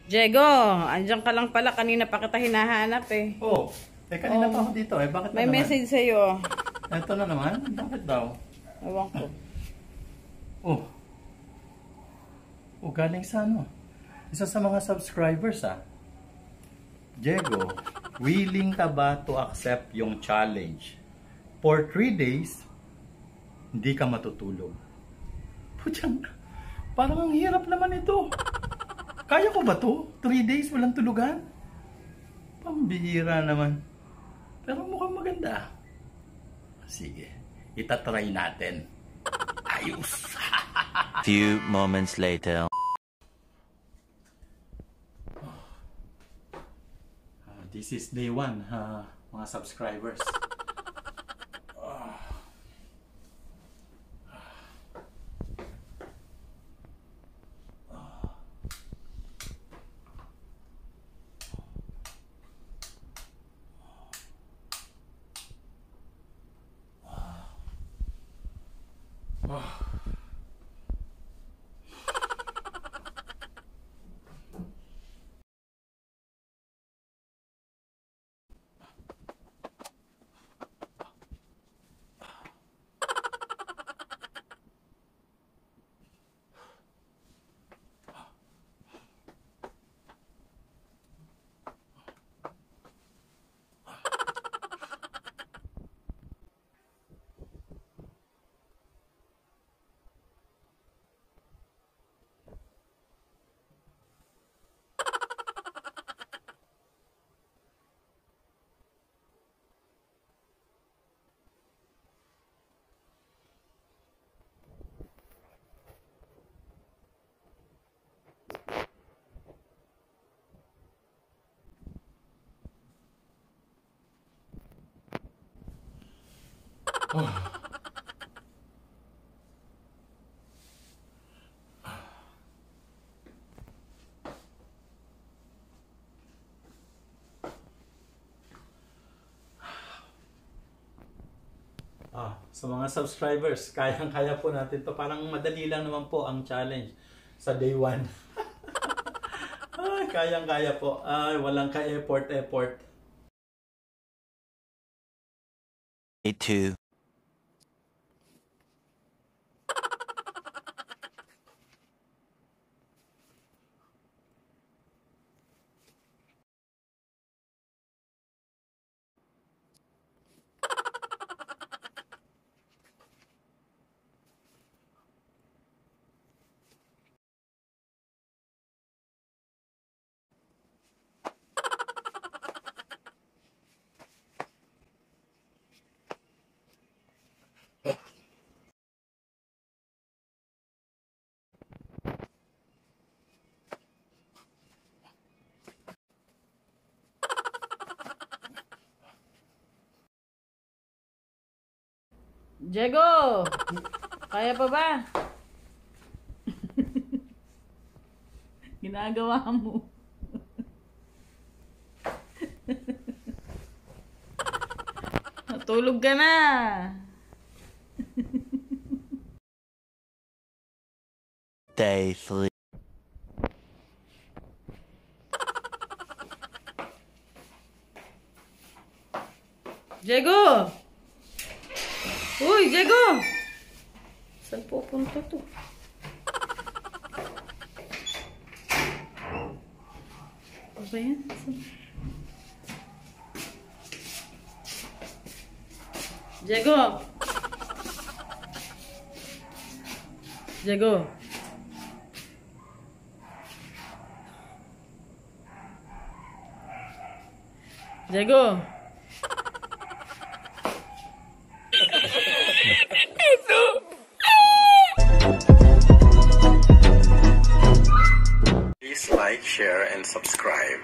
Diego, andyan ka lang pala. Kanina pa kita hinahanap eh. Oh, kanina pa ako dito eh. Bakit may naman? Message sa'yo. Ito na naman? Bakit daw? Ewan ko. Galing sa ano? Isa sa mga subscribers Diego, willing ka ba to accept yung challenge? For 3 days, hindi ka matutulog. Putyang, parang ang hirap naman ito. Kaya ko ba to? 3 days walang tulugan? Pambihira naman. Pero mukhang maganda. Sige, itatry natin. Ayos! Few moments later. This is day 1, mga subscribers. Sa mga subscribers, kayang-kaya po natin to. Parang madali lang naman po ang challenge sa day 1. Kayang-kaya po. Walang ka-effort. Day 2. Diego! Kaya pa ba? Ginagawa mo. Natulog ka na. Day 3. Diego! Uy, Diego! Saan pupunta to? Ano ba yan? Diego! Diego! Diego! Please like, share, and subscribe.